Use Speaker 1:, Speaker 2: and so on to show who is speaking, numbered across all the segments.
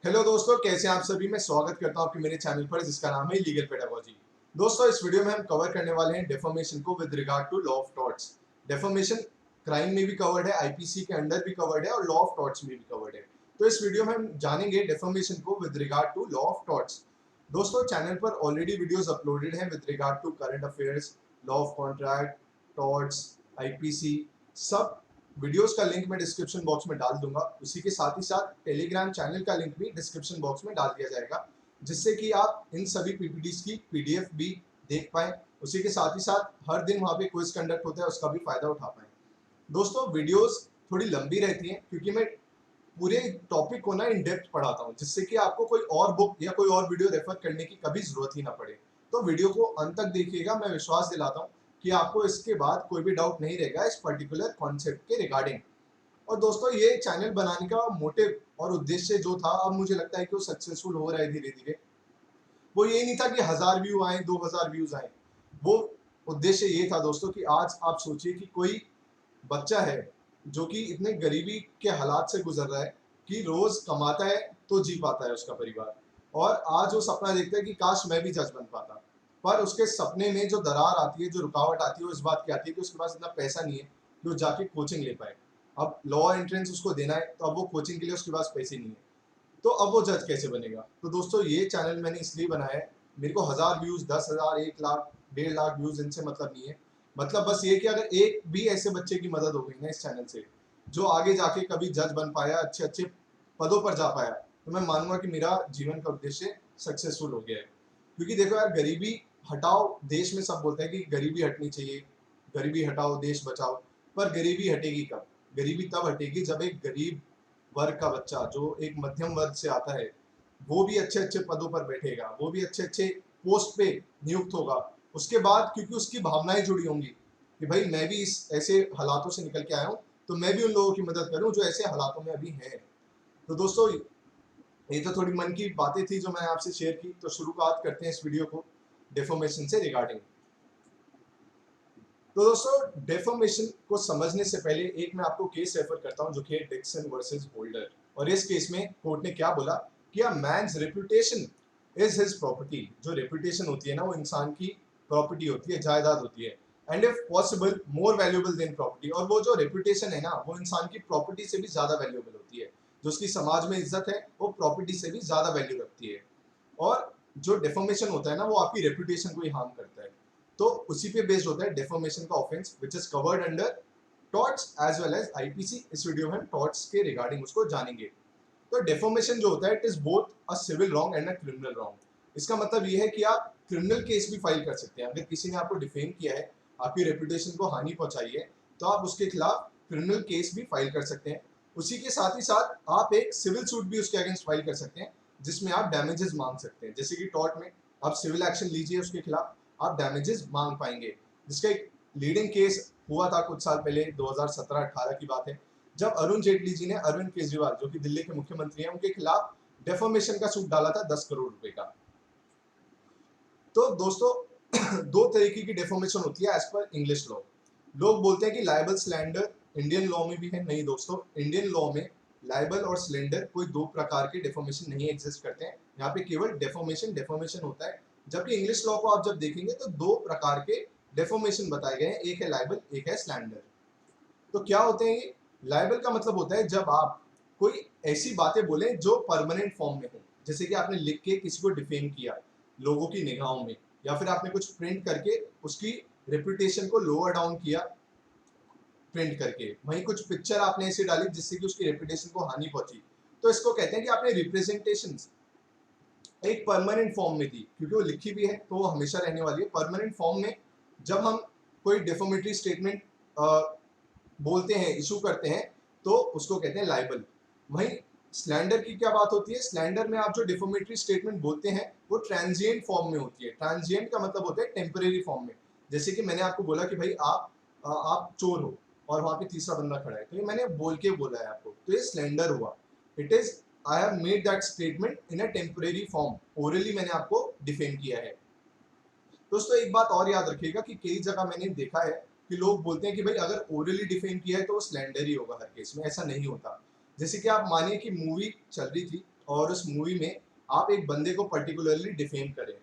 Speaker 1: Hello दोस्तों, कैसे हैं आप सभी। मैं स्वागत करता हूं आपके मेरे चैनल पर जिसका नाम है लीगल पेडागोजी। दोस्तों, इस वीडियो में हम कवर करने वाले हैं डेफर्मेशन को with regard to law of torts. Defamation crime में भी कवर्ड है, आईपीसी के अंडर भी कवर्ड है और लॉ ऑफ टॉर्ट्स में भी कवर्ड है। तो इस वीडियो में हम जानेंगे डेफर्मेशन को with regard to law of torts. दोस्तों, चैनल पर ऑलरेडी वीडियोज अपलोडेड हैं with regard to current affairs, law of contract, torts, IPC. सब वीडियोस का लिंक मैं डिस्क्रिप्शन बॉक्स में डाल दूंगा। उसी के साथ ही साथ टेलीग्राम चैनल का लिंक भी डिस्क्रिप्शन बॉक्स में डाल दिया जाएगा, जिससे कि आप इन सभी पीपीटीज की पीडीएफ भी देख पाएं। उसी के साथ ही साथ हर दिन वहाँ पे क्विज कंडक्ट होता है, उसका भी फायदा उठा पाएं। दोस्तों, वीडियोस थोड़ी लंबी रहती हैं क्योंकि मैं पूरे टॉपिक को ना इन डेप्थ पढ़ाता हूँ, जिससे कि आपको कोई और बुक या कोई और वीडियो रेफर करने की कभी जरूरत ही ना पड़े। तो वीडियो को अंत तक देखिएगा। मैं विश्वास दिलाता हूँ कि आपको इसके बाद कोई भी डाउट नहीं रहेगा इस पर्टिकुलर कॉन्सेप्ट के रिगार्डिंग। और दोस्तों, ये चैनल बनाने का मोटिव और उद्देश्य जो था, अब मुझे लगता है कि वो सक्सेसफुल हो रहा है धीरे धीरे। वो ये नहीं था कि 1000 व्यू आए, 2000 व्यूज आए। वो उद्देश्य ये था दोस्तों कि आज आप सोचिए कि कोई बच्चा है जो कि इतने गरीबी के हालात से गुजर रहा है कि रोज कमाता है तो जी पाता है उसका परिवार, और आज वो सपना देखता है कि काश मैं भी जज बन पाता। पर उसके सपने में जो दरार आती है, जो रुकावट आती है, वो इस बात की आती है कि उसके पास इतना पैसा नहीं है कि वो जाके कोचिंग ले पाए। अब लॉ एंट्रेंस उसको देना है, तो अब वो कोचिंग के लिए उसके पास पैसे नहीं है, तो अब वो जज कैसे बनेगा। तो दोस्तों, ये चैनल मैंने इसलिए बनाया है। मेरे को 1000 व्यूज, 10,000, 1 लाख, 1.5 लाख व्यूज इनसे मतलब नहीं है। मतलब बस ये कि अगर एक भी ऐसे बच्चे की मदद हो गई ना इस चैनल से, जो आगे जाके कभी जज बन पाया, अच्छे अच्छे पदों पर जा पाया, तो मैं मानूंगा कि मेरा जीवन का उद्देश्य सक्सेसफुल हो गया है। क्योंकि देखो यार, गरीबी हटाओ, देश में सब बोलते हैं कि गरीबी हटनी चाहिए, गरीबी हटाओ देश बचाओ। पर गरीबी हटेगी कब? गरीबी तब हटेगी जब एक गरीब वर्ग का बच्चा जो एक मध्यम वर्ग से आता है, वो भी अच्छे अच्छे पदों पर बैठेगा, वो भी अच्छे अच्छे पोस्ट पे नियुक्त होगा। उसके बाद क्योंकि उसकी भावनाएं जुड़ी होंगी कि भाई मैं भी इस ऐसे हालातों से निकल के आया हूँ, तो मैं भी उन लोगों की मदद करूं जो ऐसे हालातों में अभी हैं। तो दोस्तों, ये तो थोड़ी मन की बातें थी जो मैंने आपसे शेयर की। तो शुरुआत करते हैं इस वीडियो को डेफॉर्मेशन से रिगार्डिंग। तो दोस्तों, डेफॉर्मेशन को समझने से पहले एक मैं आपको केस रेफर करता हूं, जो कि है डिक्सन वर्सेस होल्डर। और इस केस में कोर्ट ने क्या बोला कि a man's reputation is his property. जो रेपुटेशन होती है ना, वो इंसान की प्रॉपर्टी होती है, जायदाद होती है। And if possible more valuable then property. और वो जो रेपुटेशन है ना, वो इंसान की प्रॉपर्टी से भी ज्यादा वैल्यूएबल होती है। जो उसकी समाज में इज्जत है, वो प्रॉपर्टी से भी ज्यादा वैल्यू रखती है। और जो डेफॉर्मेशन होता है ना, वो आपकी रेपुटेशन को ही हार्म करता है। तो उसी पे बेस्ड होता है डेफॉर्मेशन का offence, which is covered under torts as well as IPC. इस वीडियो में हम टॉर्ट्स के रिगार्डिंग उसको जानेंगे। तो डेफॉर्मेशन जो होता है, it is both a civil wrong and a criminal wrong. इसका मतलब ये है कि आप क्रिमिनल केस भी फाइल कर सकते हैं। अगर किसी ने आपको डिफेम किया है, आपकी रेपुटेशन को हानि पहुंचाई है, तो आप उसके खिलाफ क्रिमिनल केस भी फाइल कर सकते हैं। उसी के साथ ही साथ आप एक सिविल सूट भी उसके अगेंस्ट फाइल कर सकते हैं, जिसमें आप डैमेजेस मांग सकते हैं। जैसे कि टॉर्ट में आप सिविल एक्शन लीजिए, उसके खिलाफ आप डैमेजेस मांग पाएंगे। जिसका एक लीडिंग केस हुआ था कुछ साल पहले, 2017-18 की बात है, जब अरुण जेटली जी ने अरविंद केजरीवाल, जो कि दिल्ली के मुख्यमंत्री हैं, उनके खिलाफ डेफॉर्मेशन का सूट डाला था 10 करोड़ रुपए का। तो दोस्तों, दो तरीके की डेफॉर्मेशन होती है एज पर इंग्लिश लॉ। लोग बोलते हैं कि लाइबल स्लैंडर इंडियन लॉ में भी है। नहीं दोस्तों, इंडियन लॉ में लाइबल और स्लेंडर कोई दो प्रकार के डेफॉर्मेशन नहीं एग्जिस्ट करते हैं। यहाँ पे केवल डेफॉर्मेशन डेफॉर्मेशन होता है। जबकि इंग्लिश लॉ को आप जब देखेंगे तो दो प्रकार के डेफॉर्मेशन बताए गए हैं, एक है लाइबल, एक है स्लैंडर। तो क्या होते हैं ये? लाइबल का मतलब होता है जब आप कोई ऐसी बातें बोले जो परमानेंट फॉर्म में हो। जैसे कि आपने लिख के किसी को डिफेम किया लोगों की निगाहों में, या फिर आपने कुछ प्रिंट करके उसकी रेपुटेशन को लोअर डाउन किया प्रिंट करके, वहीं कुछ पिक्चर आपने ऐसे डाली जिससे कि उसकी रेपुटेशन को हानि पहुंची। तो इसको कहते हैं कि आपने रिप्रेजेंटेशन एक परमानेंट फॉर्म में दी, क्योंकि वो लिखी भी है तो वो हमेशा रहने वाली है। परमानेंट फॉर्म में जब हम कोई डेफोमेटरी स्टेटमेंट बोलते हैं, इशू करते हैं, तो उसको कहते हैं लाइबल। वहीं स्लैंडर की क्या बात होती है? स्लैंडर में आप जो डिफोमेटरी स्टेटमेंट बोलते हैं, वो ट्रांजिएंट फॉर्म में होती है। ट्रांजिएंट का मतलब होता है टेम्परेरी फॉर्म में। जैसे कि मैंने आपको बोला कि भाई आप चोर हो, और वहां पे तीसरा बंदा खड़ा है, तो ये मैंने बोल के बोला है आपको, तो ये स्लैंडर हुआ। It is I have made that statement in a temporary form, orally मैंने आपको डिफेम किया है। दोस्तों, एक बात और याद रखिएगा कि कई जगह मैंने देखा है कि लोग बोलते हैं कि भाई अगर ओरली डिफेम किया है तो वो स्लैंडर ही होगा हर केस में। ऐसा नहीं होता। जैसे कि आप मानिए कि मूवी चल रही थी और उस मूवी में आप एक बंदे को पर्टिकुलरली डिफेम करें,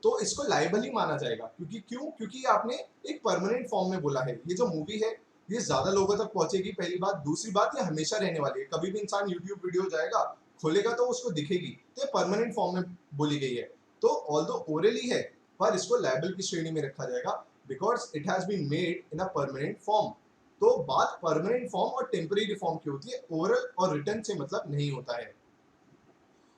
Speaker 1: तो इसको लाइबल ही माना जाएगा। क्योंकि आपने एक परमानेंट फॉर्म में बोला है। ये जो मूवी है ये ज्यादा लोगों तक पहुंचेगी, पहली बात। दूसरी बात, ये हमेशा रहने वाली है। कभी भी इंसान यूट्यूब वीडियो जाएगा, खोलेगा तो उसको दिखेगी। तो ये परमानेंट फॉर्म में बोली गई है। तो ऑल्दो ओरली है, पर इसको लाइबल की श्रेणी में रखा जाएगा, because it has been made in a permanent form. तो बात परमानेंट फॉर्म और टेम्परेरी फॉर्म की होती है, ओरल और रिटर्न से मतलब नहीं होता है।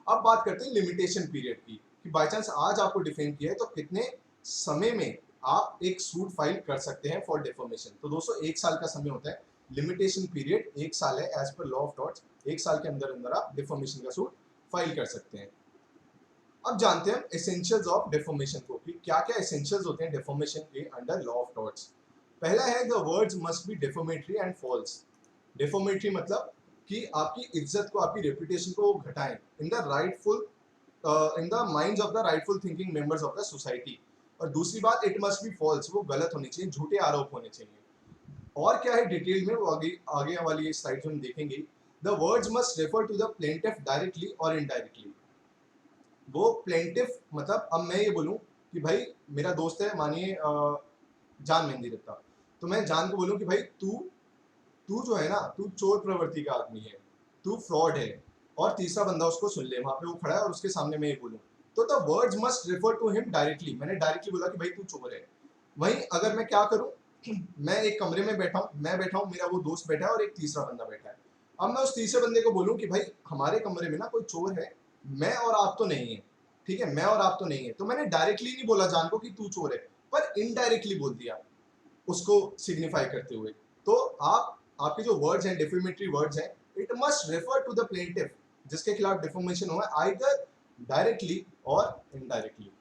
Speaker 1: अब बात करते हैं लिमिटेशन पीरियड की, कि बाय चांस आज आपको डिफेम किया है तो कितने समय में आप एक सूट फाइल कर सकते हैं फॉर डिफॉर्मेशन। तो दोस्तों 1 साल का समय होता है। लिमिटेशन पीरियड 1 साल है as per law of torts. 1 साल के अंदर अंदर आप डिफॉर्मेशन का सूट फाइल कर सकते हैं। अब जानते हैं एसेंशियल्स ऑफ डिफॉर्मेशन को, कि क्या क्या एसेंशियल्स होते हैं डिफॉर्मेशन के अंडर लॉ ऑफ टॉर्ट्स। पहला है the words must be defamatory and false. Defamatory मतलब कि आपकी इज्जत को, आपकी रेपुटेशन को घटाएं in the rightful in the minds of the rightful thinking members of the society. और दूसरी बात, इट मस्ट बी फॉल्स, वो गलत होनी चाहिए, झूठे आरोप होने चाहिए। और क्या है डिटेल में वो आगे आगे वाली स्लाइड में देखेंगे। The words must refer to the plaintiff directly और इनडायरेक्टली। वो प्लेंटिफ मतलब, अब मैं ये बोलूं कि भाई मेरा दोस्त है, मानिए जान मेहंदी रखता, तो मैं जान को बोलूं कि भाई तू तू जो है ना, तू चोर प्रवृत्ति का आदमी है, तू फ्रॉड है। और तीसरा बंदा उसको सुन ले, वहां पे वो खड़ा है और उसके सामने मैं ये बोलूं, तो the words must refer to him directly. मैंने डायरेक्टली बोला कि भाई तू चोर है। वहीं अगर मैं क्या करूं, मैं एक कमरे में बैठा हूं, मैं बैठा हूं, मेरा वो दोस्त बैठा है और एक तीसरा बंदा बैठा है। अब मैं उस तीसरे बंदे को बोलूं कि भाई हमारे कमरे में ना कोई चोर है, मैं और आप तो नहीं है, ठीक है, मैं और आप तो नहीं है। तो मैंने डायरेक्टली नहीं बोला जान को कि तू चोर है, पर इनडायरेक्टली बोल दिया उसको सिग्निफाई करते हुए। तो आपके जो वर्ड्स हैं, डिफेमेटरी वर्ड्स हैं, it must refer to the plaintiff, जिसके खिलाफ डिफॉर्मेशन हुआ है, आइदर डायरेक्टली और इनडायरेक्टली।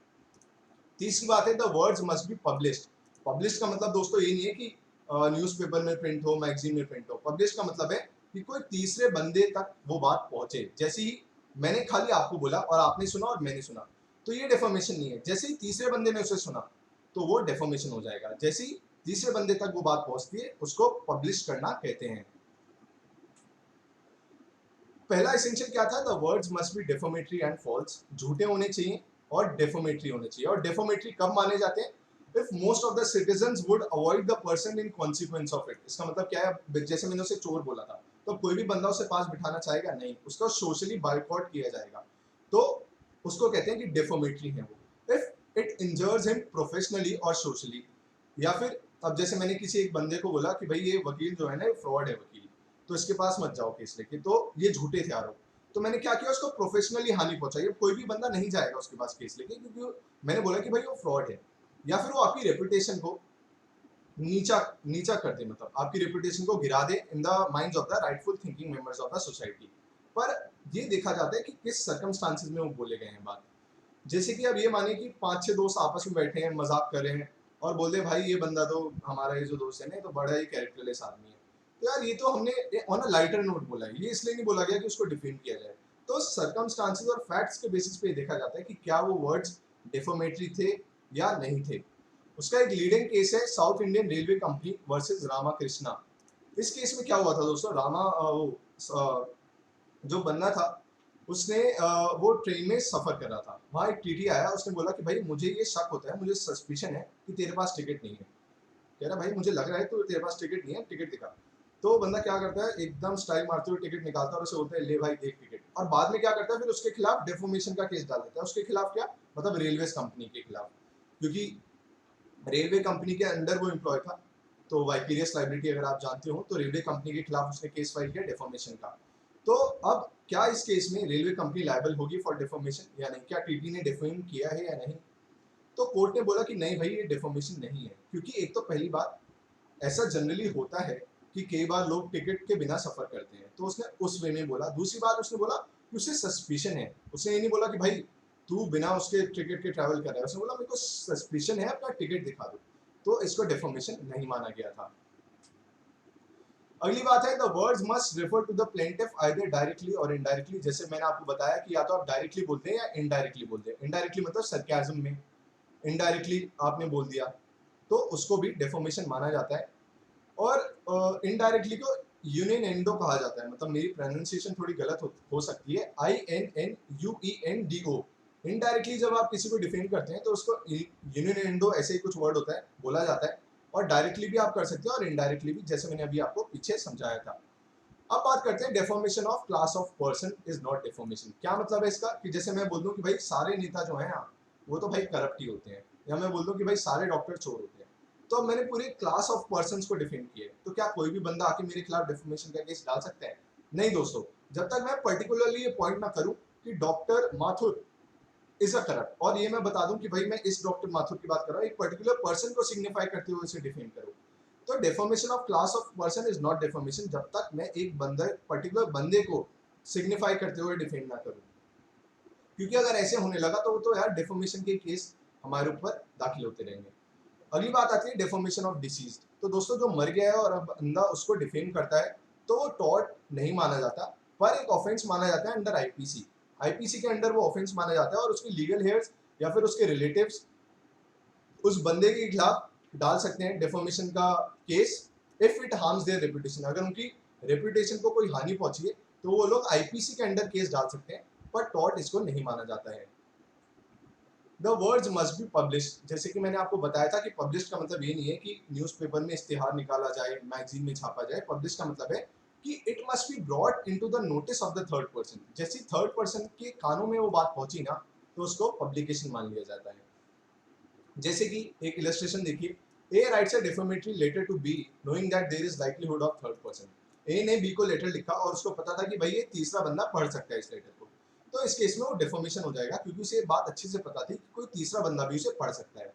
Speaker 1: तीसरी बात है, the words must be published. Publish का मतलब दोस्तों ये नहीं है कि न्यूज़पेपर में प्रिंट हो, मैगजीन में प्रिंट हो। पब्लिश का मतलब है कि कोई तीसरे बंदे तक वो बात पहुंचे। जैसे ही मैंने खाली आपको बोला और आपने सुना और मैंने सुना, तो ये डेफॉर्मेशन नहीं है। जैसे ही तीसरे बंदे ने उसे सुना, तो वो डेफॉर्मेशन हो जाएगा। जैसे ही तीसरे बंदे तक वो बात पहुंचती है, उसको पब्लिश करना कहते हैं। पहला एसेंशियल क्या था, the words must be defamatory and false. झूठे होने चाहिए और डेफोमेटरी होने चाहिए। और डेफोमेटरी कब माने जाते हैं, if most of the citizens would avoid the person in consequence of it. इसका मतलब क्या है, जैसे मैंने उसे चोर बोला था, तो कोई भी बंदा उसे पास बिठाना चाहेगा नहीं, उसका सोशली बाइकआउट किया जाएगा। तो उसको कहते हैं कि डेफोमेटरी है वो, इफ इट इंजर्स हिम प्रोफेशनली और सोशली। या फिर अब जैसे मैंने किसी एक बंदे को बोला कि भाई ये वकील जो है ना, ये फ्रॉड है वकील, तो इसके पास मत जाओ केस लेके, तो ये झूठे थे आरोप। तो मैंने क्या किया, उसको प्रोफेशनली हानि पहुंचाई। अब कोई भी बंदा नहीं जाएगा उसके पास केस लेके, क्योंकि मैंने बोला कि भाई वो फ्रॉड है। या फिर वो आपकी रेपुटेशन को नीचा नीचा कर दे, मतलब आपकी रेपुटेशन को गिरा दे in the minds of the rightful thinking members of the society. पर ये देखा जाता है कि किस सर्कमस्टांसेस में वो बोले गए हैं बात। जैसे कि अब ये मानिए कि 5-6 दोस्त आपस में बैठे हैं, मजाक कर रहे हैं और बोल दे भाई ये बंदा तो, हमारा ये जो दोस्त है ना, तो बड़ा ही कैरेक्टरलेस आदमी है। तो यार ये तो हमने ऑन अ लाइटर नोट बोला है, ये इसलिए नहीं बोला गया कि उसको डिफेम किया जाए। तो सर्कमस्टांसेस और फैक्ट्स के बेसिस पे देखा जाता है कि क्या वो वर्ड्स डिफोमेटरी थे या नहीं थे। उसका एक लीडिंग केस है south Indian railway company versus Ramakrishna. इस केस में क्या हुआ था दोस्तों, जो बंदा था, उसने वो ट्रेन में सफर कर रहा था। वहाँ एक टीटी आया, उसने बोला कि भाई मुझे ये शक होता है, मुझे सस्पिशन है कि तेरे पास टिकट नहीं है। कह रहा भाई मुझे लग रहा है तो तेरे पास टिकट नहीं है, टिकट दिखा। तो बंदा क्या करता है, एकदम स्टाइल मारते हुए टिकट निकालता है और उसे बोलता है ले भाई देख टिकट। और बाद में क्या करता है, फिर उसके खिलाफ डेफोमेशन का केस डाल देता है। उसके खिलाफ क्या मतलब, रेलवे कंपनी के खिलाफ, क्योंकि रेलवे कंपनी के अंडर वो एम्प्लॉय था। तो वाइकेरियस लाइबिलिटी अगर आप जानते हो, तो रेलवे कंपनी के खिलाफ उसने केस फाइल किया डेफोमेशन का। तो अब क्या इस केस में रेलवे कंपनी लायबल होगी फॉर डेफोमेशन या नहीं, क्या टीटी ने डेफोम किया है या नहीं। तो कोर्ट ने बोला कि नहीं भाई ये डेफोमेशन नहीं है, क्योंकि एक तो पहली बात, ऐसा जनरली होता है कि कई बार लोग टिकट के बिना सफर करते हैं, तो उसने उस वे में बोला। दूसरी बात उसने बोला कि उसे सस्पिशन है। उसने ये नहीं बोला कि भाई तू बिना उसके टिकट के ट्रैवल कर रहा है, उसने बोला मेरे को सस्पिशन है, अपना टिकट दिखा दो। तो इसको डेफोमेशन नहीं माना गया था। अगली बात है, the words must refer to the plaintiff either directly और इनडायरेक्टली। जैसे मैंने आपको बताया कि या तो आप डायरेक्टली बोलते हैं या इनडायरेक्टली बोलते हैं। इनडायरेक्टली मतलब सरकाज़म में, इनडायरेक्टली आपने बोल दिया, तो उसको भी डेफोमेशन माना जाता है। और इनडायरेक्टली को यूनिनेंडो कहा जाता है, मतलब मेरी प्रोनाउंसिएशन थोड़ी गलत हो सकती है, INNUENDO। इनडायरेक्टली जब आप किसी को डिफेम करते हैं तो उसको यूनिनेंडो ऐसे ही कुछ वर्ड होता है, बोला जाता है, और डायरेक्टली भी आप कर सकते हैं और इनडायरेक्टली भी, जैसे मैंने अभी आपको पीछे समझाया था। अब बात करते हैं defamation of class of person is not defamation. क्या मतलब है इसका, कि जैसे मैं बोल दूं कि भाई सारे नेता जो हैं वो तो भाई करप्ट ही होते हैं, या मैं बोल दूं कि भाई सारे डॉक्टर चोर होते हैं, तो अब मैंने पूरे क्लास ऑफ पर्सन को डिफेम किया है, तो क्या कोई भी बंदा आके मेरे खिलाफ डेफॉर्मेशन का केस डाल सकता है? नहीं दोस्तों, जब तक मैं पर्टिकुलरली ये पॉइंट ना करूं कि doctor Mathur is a corrupt, और ये मैं बता दूं कि भाई मैं इस डॉक्टर माथुर की बात कर रहा हूं, एक पर्टिकुलर पर्सन को सिग्निफाई करते हुए इसे डिफेम करूं, तो defamation of class of person is not defamation जब तक मैं एक बंदे पर्टिकुलर बंदे को सिग्निफाई करते हुए डिफेम ना करूं। क्योंकि अगर ऐसे होने लगा तो यार डेफॉर्मेशन के केस हमारे ऊपर दाखिल होते रहेंगे। अगली बात आती है डेफॉर्मेशन ऑफ डिसीज। तो दोस्तों जो मर गया है और अब बंदा उसको डिफेम करता है तो वो टॉर्ट नहीं माना जाता, पर एक ऑफेंस माना जाता है अंडर आईपीसी। आईपीसी के अंडर वो ऑफेंस माना जाता है और उसके लीगल हेयर्स या फिर उसके रिलेटिव्स उस बंदे के खिलाफ डाल सकते हैं डेफॉर्मेशन का case if it harms their reputation. अगर उनकी रेपुटेशन को कोई हानि पहुंची है तो वो लोग आईपीसी के अंडर केस डाल सकते हैं, पर टॉर्ट इसको नहीं माना जाता है। The words must be publish. जैसे कि मैंने आपको बताया था कि पब्लिश का मतलब ये नहीं है कि न्यूज़पेपर में इश्तिहार निकाला जाए, मैगजीन में छापा जाए। पब्लिश का मतलब है कि it must be brought into the notice of the third person. जैसे थर्ड पर्सन के कानों में वो बात पहुंची ना, तो उसको पब्लिकेशन मान लिया जाता है। जैसे कि एक इलस्ट्रेशन देखिए, A writes a defamatory letter to B knowing that there is likelihood of third person. A ने बी को लेटर लिखा और उसको पता था कि भाई ये तीसरा बंदा पढ़ सकता है इस लेटर को, तो इस केस में वो डिफॉर्मेशन हो जाएगा, क्योंकि उसे बात अच्छे से पता थी कि कोई तीसरा बंदा भी उसे पढ़ सकता है।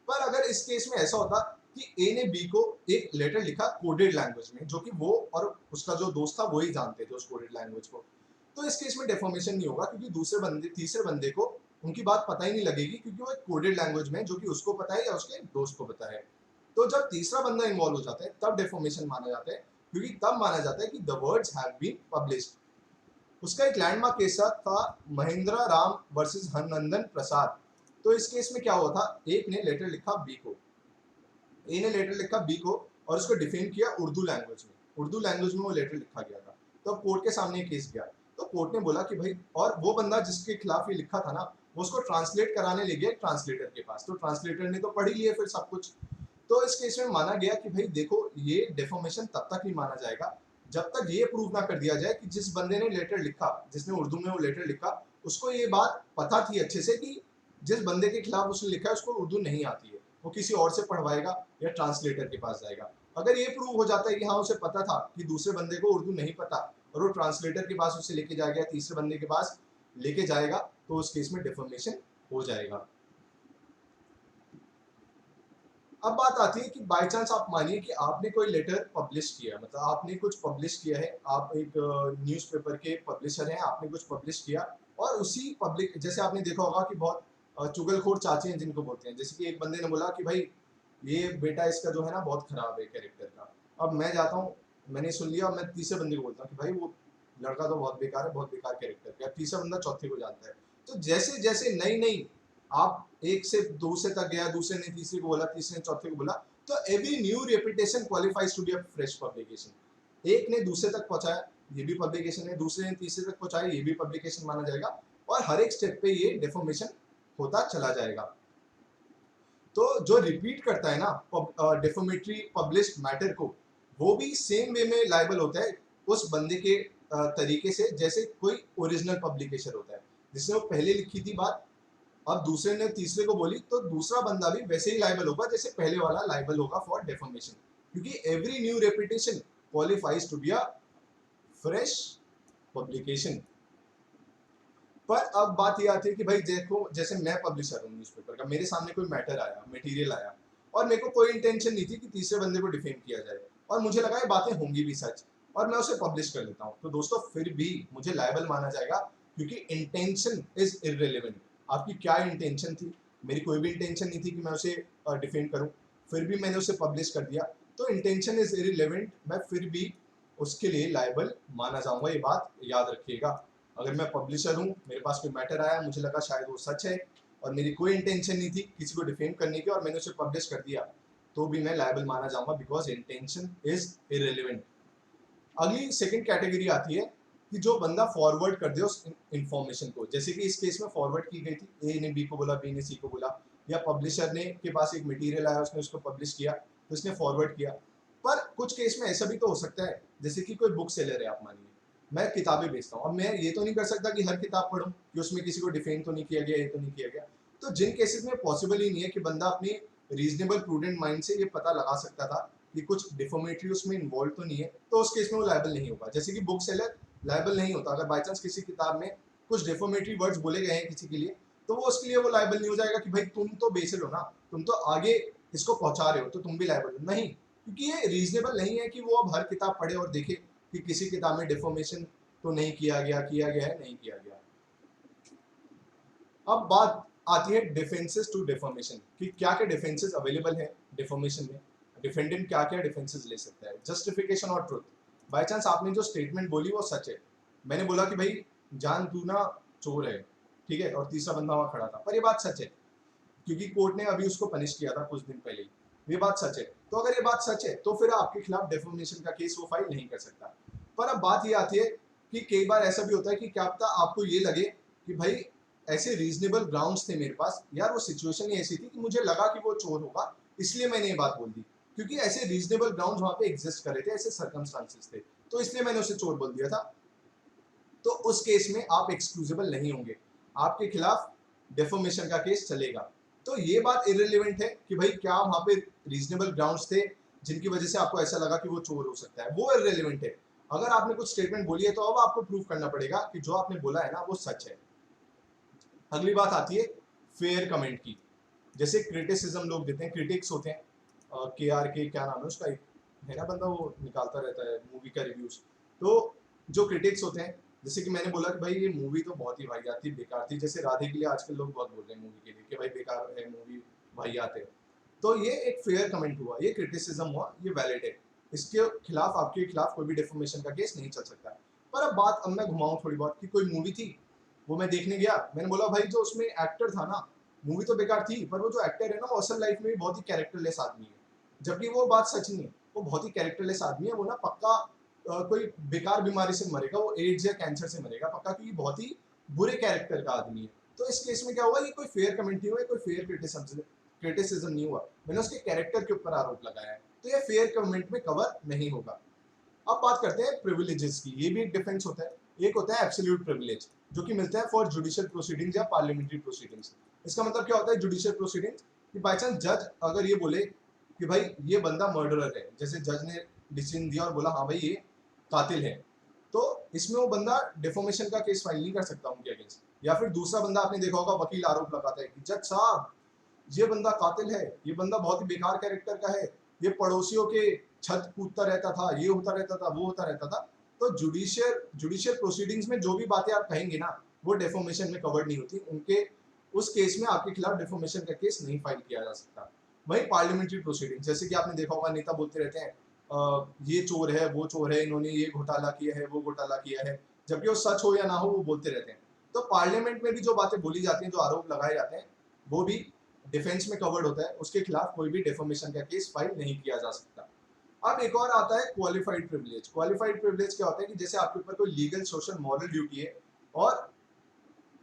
Speaker 1: पर अगर इस केस में ऐसा होता कि ए ने बी को एक लेटर लिखा कोडेड लैंग्वेज में, जो कि वो और उसका जो दोस्त था वो ही जानते थे उस कोडेड लैंग्वेज को, तो इस केस में डेफॉर्मेशन नहीं होगा, क्योंकि दूसरे बंदे तीसरे बंदे को उनकी बात पता ही नहीं लगेगी, क्योंकि वो एक कोडेड लैंग्वेज में जो कि उसको पता है या उसके दोस्त को पता है। तो जब तीसरा बंदा इन्वॉल्व हो जाता है तब डेफॉर्मेशन माना जाता है, क्योंकि तब माना जाता है कि the words have been published. उसका एक लैंडमार्क केस था महेंद्र राम वर्सेस हरनंदन प्रसाद। तो इस केस में क्या हुआ था, एक ने लेटर लिखा बी को, ए ने लेटर लिखा बी को और उसको डिफेम किया उर्दू लैंग्वेज में। उर्दू लैंग्वेज में वो लेटर लिखा गया था, तो कोर्ट के सामने केस गया, तो कोर्ट ने बोला कि भाई, और वो बंदा जिसके खिलाफ ये लिखा था ना, वो उसको ट्रांसलेट कराने ले गया ट्रांसलेटर के पास, तो ट्रांसलेटर ने तो पढ़ ही लिया फिर सब कुछ। तो इस केस में माना गया कि भाई देखो, ये डेफॉर्मेशन तब तक नहीं माना जाएगा जब तक ये प्रूव ना कर दिया जाए कि जिस बंदे ने लेटर लिखा, जिसने उर्दू में वो लेटर लिखा, उसको ये बात पता थी अच्छे से कि जिस बंदे के खिलाफ उसने लिखा है उसको उर्दू नहीं आती है, वो किसी और से पढ़वाएगा या ट्रांसलेटर के पास जाएगा। अगर ये प्रूव हो जाता है कि हाँ उसे पता था कि दूसरे बंदे को उर्दू नहीं पता और वो ट्रांसलेटर के पास उसे लेके जाएगा, तीसरे बंदे के पास लेके जाएगा, तो उस केस में डेफॉर्मेशन हो जाएगा। अब बात आती है कि बाय चांस आप मानिए कि आपने कोई लेटर पब्लिश किया, मतलब आपने कुछ पब्लिश किया है, आप एक न्यूज़पेपर के पब्लिशर हैं, आपने कुछ पब्लिश किया, और उसी पब्लिक, जैसे आपने देखा होगा कि बहुत चुगलखोर चाचे हैं जिनको बोलते हैं, जैसे कि एक बंदे ने बोला कि भाई ये बेटा इसका जो है ना बहुत खराब है कैरेक्टर का। अब मैं जाता हूँ, मैंने सुन लिया और मैं तीसरे बंदे को बोलता हूँ कि भाई वो लड़का तो बहुत बेकार है, बहुत बेकार कैरेक्टर का। तीसरा बंदा चौथे को जानता है। तो जैसे जैसे नई नई आप एक से दूसरे तक गया, दूसरे ने तीसरे को बोला, तीसरे ने चौथे को बोला, तो every new reputation qualifies to be a fresh publication. एक ने दूसरे तक पहुंचाया, ये भी पब्लिकेशन है, दूसरे ने तीसरे तक पहुंचाया, ये भी पब्लिकेशन माना जाएगा, और हर एक स्टेप पे ये डेफॉर्मेशन होता चला जाएगा। तो जो रिपीट करता है ना डेफोमेटरी पब्लिश्ड मैटर को, वो भी सेम वे में लायबल होता है उस बंदे के तरीके से, जैसे कोई ओरिजिनल पब्लिकेशन होता है, जिसने वो पहले लिखी थी बात, अब दूसरे ने तीसरे को बोली, तो दूसरा बंदा भी वैसे ही लायबल होगा जैसे पहले वाला लायबल होगा फॉर डेफॉर्मेशन, क्योंकि every new reputation qualifies to be a fresh publication. पर अब बात ये आती है कि भाई देखो, जैसे मैं पब्लिशर हूँ न्यूज़पेपर का, मेरे सामने कोई मैटर आया, मटेरियल आया, और मेरे को कोई इंटेंशन नहीं थी कि तीसरे बंदे को डिफेम किया जाए, और मुझे लगा ये बातें होंगी भी सच, और मैं उसे पब्लिश कर लेता हूँ, तो दोस्तों फिर भी मुझे लायबल माना जाएगा, क्योंकि इंटेंशन इज इररिलेवेंट। आपकी क्या इंटेंशन थी? मेरी कोई भी इंटेंशन नहीं थी कि मैं उसे डिफेम करूँ, फिर भी मैंने उसे पब्लिश कर दिया, तो इंटेंशन इज इररिलेवेंट, मैं फिर भी उसके लिए लायबल माना जाऊंगा। ये बात याद रखिएगा। अगर मैं पब्लिशर हूँ, मेरे पास कोई मैटर आया, मुझे लगा शायद वो सच है, और मेरी कोई इंटेंशन नहीं थी किसी को डिफेम करने की, और मैंने उसे पब्लिश कर दिया, तो भी मैं लायबल माना जाऊंगा, बिकॉज इंटेंशन इज इररिलेवेंट। अगली सेकंड कैटेगरी आती है कि जो बंदा फॉरवर्ड कर दे उस इंफॉर्मेशन को, जैसे कि इस केस में फॉरवर्ड की गई थी, ए ने बी को बोला, बी ने सी को बोला, या पब्लिशर ने के पास एक मटेरियल आया, उसने उसको पब्लिश किया तो इसने फॉरवर्ड किया। पर कुछ केस में ऐसा भी तो हो सकता है, जैसे कि कोई बुक सेलर है, आप मानिए मैं किताबें बेचता हूँ, अब मैं ये तो नहीं कर सकता कि हर किताब पढूं कि उसमें किसी को डिफेम तो नहीं किया गया, ये तो नहीं किया गया। तो जिन केसेस में पॉसिबल ही नहीं है कि बंदा अपनी रीजनेबल प्रूडेंट माइंड से ये पता लगा सकता था कि कुछ डिफॉर्मेटरी उसमें इन्वॉल्व तो नहीं है, तो उस केस में वो लायबल नहीं होगा। जैसे कि बुक सेलर लायबल नहीं होता अगर बाई चांस किसी किताब में कुछ डिफॉर्मेटरी वर्ड्स बोले गए हैं किसी के लिए, तो वो उसके लिए वो लायबल नहीं हो जाएगा कि भाई तुम तो बेच रहे हो ना, तुम तो आगे इसको पहुंचा रहे हो, तो तुम भी लायबल हो नहीं, क्योंकि ये रीजनेबल नहीं है कि वो अब हर किताब पढ़े और देखे कि किसी किताब में डिफॉर्मेशन तो नहीं किया गया है, नहीं किया गया। अब बात आती है डिफेंसेस टू डिफॉर्मेशन कि क्या क्या डिफेंसेस अवेलेबल है डिफॉर्मेशन में, डिफेंडेंट क्या क्या डिफेंसेस ले सकता है। जस्टिफिकेशन और ट्रुथ, बाय चांस आपने जो स्टेटमेंट बोली वो सच है, मैंने बोला कि भाई जान तू ना चोर है, ठीक है, और तीसरा बंदा वहां खड़ा था, पर ये बात सच है क्योंकि कोर्ट ने अभी उसको पनिश किया था कुछ दिन पहले ही, ये बात सच है। तो अगर ये बात सच है तो फिर आपके खिलाफ डिफॉर्मेशन का केस वो फाइल नहीं कर सकता। पर अब बात ये आती है कि कई बार ऐसा भी होता है कि क्या पता आपको ये लगे कि भाई ऐसे रीजनेबल ग्राउंड्स थे मेरे पास, यार वो सिचुएशन ही ऐसी थी कि मुझे लगा कि वो चोर होगा, इसलिए मैंने ये बात बोल दी, क्योंकि ऐसे रीजनेबल ग्राउंड्स वहां पे एग्जिस्ट कर रहे थे, ऐसे सर्कमस्टांसेस थे, तो इसलिए मैंने उसे चोर बोल दिया था। तो उस केस में आप एक्सक्लूजेबल नहीं होंगे, आपके खिलाफ डेफोमेशन का केस चलेगा। तो ये बात इररिलेवेंट है कि भाई क्या वहां पे रीजनेबल ग्राउंड्स थे जिनकी वजह से आपको ऐसा लगा कि वो चोर हो सकता है, वो इररिलेवेंट है। अगर आपने कुछ स्टेटमेंट बोली है तो अब आपको प्रूव करना पड़ेगा कि जो आपने बोला है ना वो सच है। अगली बात आती है फेयर कमेंट की, जैसे क्रिटिसिज्म लोग देते हैं, क्रिटिक्स होते हैं, के आर के क्या नाम है उसका, एक है ना बंदा वो निकालता रहता है मूवी का रिव्यूज। तो जो क्रिटिक्स होते हैं, जैसे कि मैंने बोला कि भाई ये मूवी तो बहुत ही वाहियात थी, बेकार थी, जैसे राधे के लिए आजकल लोग बहुत बोल रहे हैं मूवी के लिए कि भाई बेकार है मूवी, वाहियात है। तो ये एक फेयर कमेंट हुआ, ये क्रिटिसिज्म हुआ, ये वैलिड है, इसके खिलाफ आपके खिलाफ कोई भी डिफॉर्मेशन का केस नहीं चल सकता। पर अब बात अब मैं घुमाऊं थोड़ी बहुत कि कोई मूवी थी, वो मैं देखने गया, मैंने बोला भाई जो उसमें एक्टर था ना, मूवी तो बेकार थी पर वो जो एक्टर है ना वो असल लाइफ में भी बहुत ही कैरेक्टरलेस आदमी है, जबकि वो बात सच नहीं है, वो बहुत ही कैरेक्टरलेस आदमी है, वो ना पक्का कोई बेकार बीमारी से मरेगा, वो एड्स या कैंसर से मरेगा पक्का, क्योंकि बहुत ही बुरे कैरेक्टर का आदमी है। तो इस केस में क्या हुआ, ये कोई फेयर कमेंट नहीं हुआ, कोई फेयर क्रिटिसिज्म नहीं हुआ, मैंने उसके कैरेक्टर के ऊपर आरोप लगाया है, तो ये फेयर कमेंट में कवर नहीं होगा। अब बात करते हैं प्रिविलेजेस की, ये भी एक डिफेंस होता है। एक होता है एब्सोल्यूट प्रिविलेज जो कि मिलता है फॉर जुडिशियल प्रोसीडिंग्स या पार्लियामेंट्री प्रोसीडिंग्स। इसका मतलब क्या होता है जुडिशियल प्रोसीडिंग्स, कि बाय चांस जज अगर ये बोले कि भाई ये बंदा मर्डरर है, जैसे जज ने डिसीजन दिया और बोला हाँ भाई ये कातिल है, तो इसमें वो बंदा डिफॉर्मेशन का केस फाइल नहीं कर सकता उनके अगेंस्ट। या फिर दूसरा बंदा आपने देखा होगा, वकील आरोप लगाता है कि जज साहब ये बंदा कातिल है, ये बंदा बहुत ही बेकार कैरेक्टर का है, ये पड़ोसियों के छत कूदता रहता था, ये होता रहता था, वो होता रहता था। तो जुडिशियल प्रोसीडिंग्स में जो भी बातें आप कहेंगे ना वो डेफोमेशन में कवर्ड नहीं होती, उनके उस केस में आपके खिलाफ डेफोमेशन का केस नहीं फाइल किया जा सकता। वही पार्लियामेंट्री प्रोसीडिंग, जैसे कि आपने देखा होगा नेता बोलते रहते हैं ये चोर है, वो चोर है, इन्होंने ये घोटाला किया है, वो घोटाला किया है, जबकि वो सच हो या ना हो वो बोलते रहते हैं। तो पार्लियामेंट में भी जो बातें बोली जाती हैं, जो आरोप लगाए जाते हैं, वो भी डिफेंस में कवर्ड होता है, उसके खिलाफ कोई भी डेफोमेशन का केस फाइल नहीं किया जा सकता। अब एक और आता है क्वालिफाइड प्रिविलेज। क्वालिफाइड प्रिविलेज क्या होता है कि जैसे आपके ऊपर कोई लीगल सोशल मॉरल ड्यूटी है और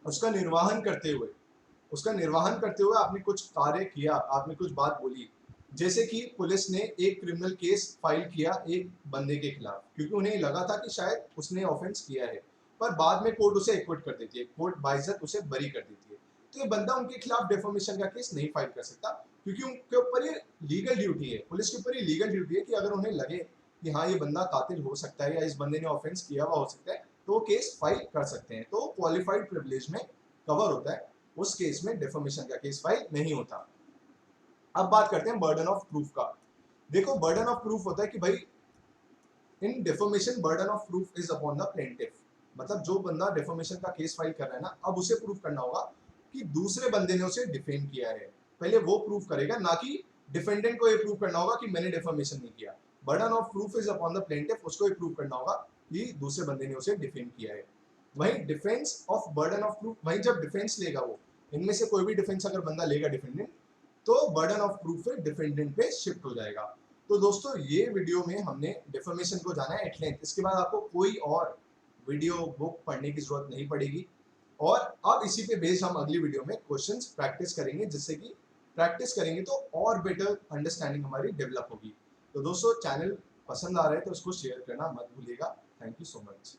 Speaker 1: उसका निर्वहन करते हुए आपने कुछ कार्य किया, आपने कुछ बात बोली, जैसे कि पुलिस ने एक क्रिमिनल केस फाइल किया एक बंदे के खिलाफ क्योंकि उन्हें लगा था कि शायद उसने ऑफेंस किया है, पर बाद में कोर्ट उसे एक्विट कर देती है, कोर्ट बाइज्जत उसे बरी कर देती है। तो ये बंदा उनके खिलाफ डेफोमेशन का केस नहीं फाइल कर सकता क्योंकि उनके ऊपर ये लीगल ड्यूटी है, पुलिस के ऊपर ये लीगल ड्यूटी है कि अगर उन्हें लगे कि हाँ ये बंदा कातिल हो सकता है या इस बंदे ने ऑफेंस किया हुआ हो सकता है तो वो केस फाइल कर सकते हैं। तो क्वालिफाइड प्रिविलेज में कवर होता है, उस केस में डेफोमेशन का केस फाइल नहीं होता। अब बात करते हैं बर्डन ऑफ प्रूफ का। देखो बर्डन ऑफ प्रूफ होता है कि भाई in defamation burden of proof is upon the plaintiff, मतलब जो बंदा डेफोमेशन का केस फाइल कर रहा है ना, अब उसे प्रूफ करना होगा कि दूसरे बंदे ने उसे डिफेम किया है, पहले वो प्रूफ करेगा, ना कि डिफेंडेंट को ये प्रूफ करना होगा कि मैंने डेफोमेशन नहीं किया। Burden of proof is upon the plaintiff, उसको ये प्रूफ करना होगा कि दूसरे बंदे ने उसे डिफेम किया है। वहीं defence of burden of proof, वहीं जब डिफेंस लेगा वो, इनमें से कोई भी डिफेंस अगर बंदा लेगा डिफेंडेंट, तो बर्डन ऑफ प्रूफ डिफेंडेंट पे शिफ्ट हो जाएगा। तो दोस्तों ये वीडियो में हमने डिफॉर्मेशन को जाना है एट लेंथ। इसके बाद आपको कोई और वीडियो बुक पढ़ने की जरूरत नहीं पड़ेगी और अब इसी पे बेस्ड हम अगली वीडियो में क्वेश्चंस प्रैक्टिस करेंगे, जिससे कि प्रैक्टिस करेंगे तो और बेटर अंडरस्टैंडिंग हमारी डेवलप होगी। तो दोस्तों चैनल पसंद आ रहा है तो उसको शेयर करना मत भूलिएगा। Thank you so much.